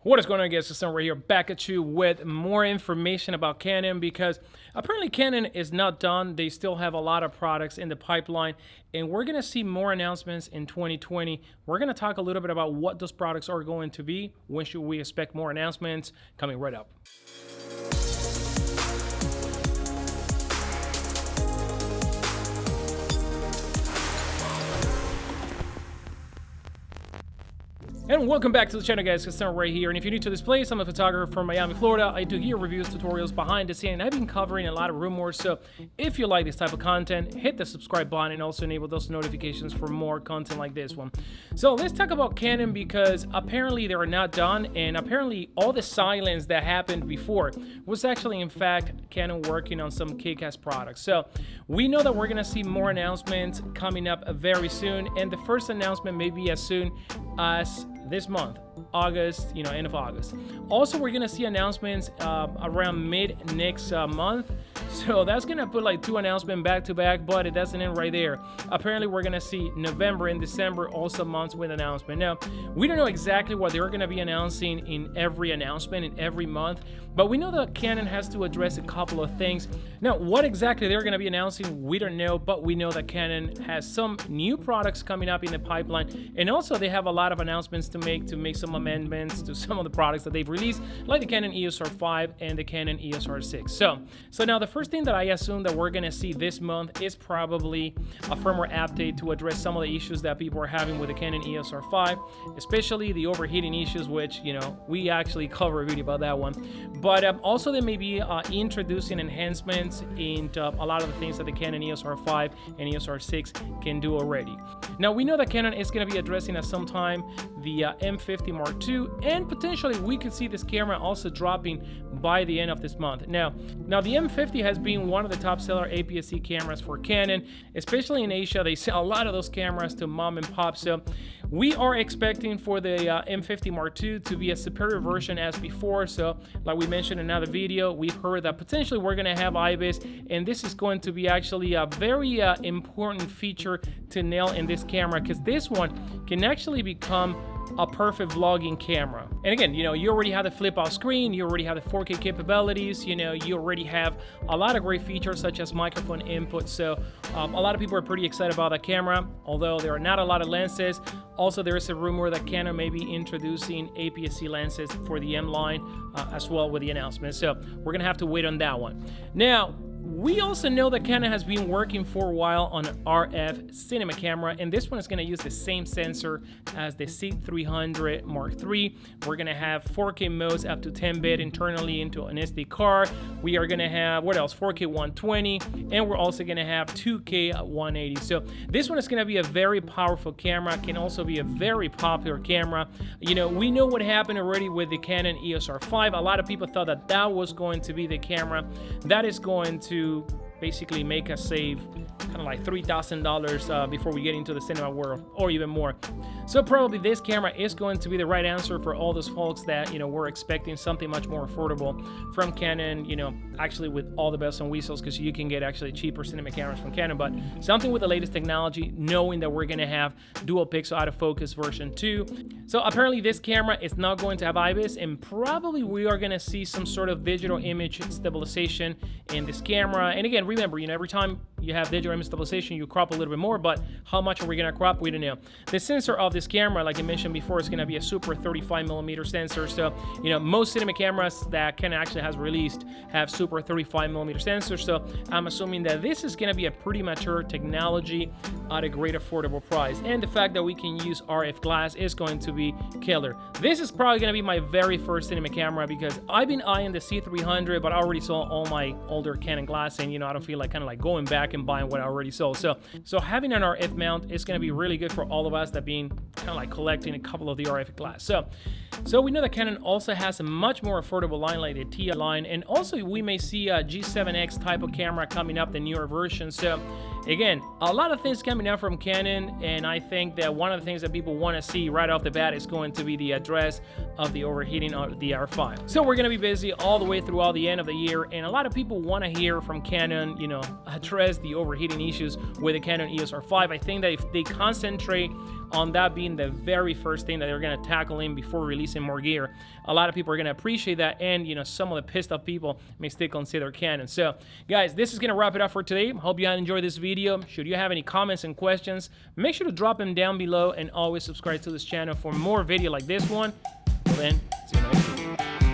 What is going on, guys? It's right here back at you with more information about Canon, because apparently Canon is not done. They still have a lot of products in the pipeline, and we're going to see more announcements in 2020. We're going to talk a little bit about what those products are going to be. When should we expect more announcements? Coming right up. And welcome back to the channel, guys. It's right here. And if you're new to this place, I'm a photographer from Miami, Florida. I do gear reviews, tutorials, behind the scene, and I've been covering a lot of rumors. So if you like this type of content, hit the subscribe button and also enable those notifications for more content like this one. So let's talk about Canon, because apparently they are not done, and apparently all the silence that happened before was actually in fact Canon working on some kick-ass products. So we know that we're gonna see more announcements coming up very soon, and the first announcement may be as soon as this month, August, end of August. Also, we're gonna see announcements around mid next month. So that's gonna put like two announcements back to back, but it doesn't end right there. Apparently, we're gonna see November and December also months with announcement. Now, we don't know exactly what they're gonna be announcing in every announcement in every month, but we know that Canon has to address a couple of things. Now, what exactly they're gonna be announcing, we don't know, but we know that Canon has some new products coming up in the pipeline, and also they have a lot of announcements to make some amendments to some of the products that they've released, like the Canon EOS R5 and the Canon EOS R6. So now the first thing that I assume that we're gonna see this month is probably a firmware update to address some of the issues that people are having with the Canon EOS R5, especially the overheating issues, which we actually cover a video about that one. But also they may be introducing enhancements into a lot of the things that the Canon EOS R5 and EOS R6 can do already. Now we know that Canon is going to be addressing at some time the M50 Mark II, and potentially we could see this camera also dropping by the end of this month. Now the M50 has been one of the top seller APS-C cameras for Canon, especially in Asia. They sell a lot of those cameras to mom and pop. So we are expecting for the M50 Mark II to be a superior version as before. So like we mentioned in another video, we've heard that potentially we're going to have IBIS, and this is going to be actually a very important feature to nail in this camera, because this one can actually become a perfect vlogging camera. And again, you already have the flip out screen, you already have the 4K capabilities, you already have a lot of great features such as microphone input. So a lot of people are pretty excited about that camera, although there are not a lot of lenses. Also, there is a rumor that Canon may be introducing APS-C lenses for the M line as well with the announcement. So we're gonna have to wait on that one. Now, we also know that Canon has been working for a while on an RF Cinema camera, and this one is going to use the same sensor as the C300 Mark III. We're going to have 4K modes up to 10-bit internally into an SD card. We are going to have, what else, 4K 120, and we're also going to have 2K 180. So this one is going to be a very powerful camera, can also be a very popular camera. We know what happened already with the Canon EOS R5. A lot of people thought that that was going to be the camera that is going to basically make us save kind of like $3,000 before we get into the cinema world, or even more. So probably this camera is going to be the right answer for all those folks that were expecting something much more affordable from Canon, actually with all the bells and whistles, because you can get actually cheaper cinema cameras from Canon, but something with the latest technology, knowing that we're going to have dual pixel autofocus version 2. So apparently this camera is not going to have IBIS, and probably we are going to see some sort of digital image stabilization in this camera. And again, remember, every time you have digital image stabilization, you crop a little bit more, but how much are we going to crop? We don't know. The sensor of this camera, like I mentioned before, is going to be a super 35mm sensor. So, most cinema cameras that Canon actually has released have super 35mm sensors. So I'm assuming that this is going to be a pretty mature technology at a great affordable price. And the fact that we can use RF glass is going to be killer. This is probably going to be my very first cinema camera, because I've been eyeing the C300, but I already saw all my older Canon glass, and I don't feel like kind of like going back and buying what I already sold. So having an RF mount is going to be really good for all of us that been kind of like collecting a couple of the RF glass. So we know that Canon also has a much more affordable line like the TI line, and also we may see a G7X type of camera coming up, the newer version. So again, a lot of things coming out from Canon, and I think that one of the things that people want to see right off the bat is going to be the address of the overheating of the R5. So we're going to be busy all the way throughout the end of the year, and a lot of people want to hear from Canon, address the overheating issues with the Canon EOS R5. I think that if they concentrate on that being the very first thing that they're going to tackle in before releasing more gear. A lot of people are going to appreciate that, and some of the pissed off people may still consider Canon. So guys, this is going to wrap it up for today. Hope you enjoyed this video. Should you have any comments and questions, make sure to drop them down below, and always subscribe to this channel for more video like this one. Well then, see you next video.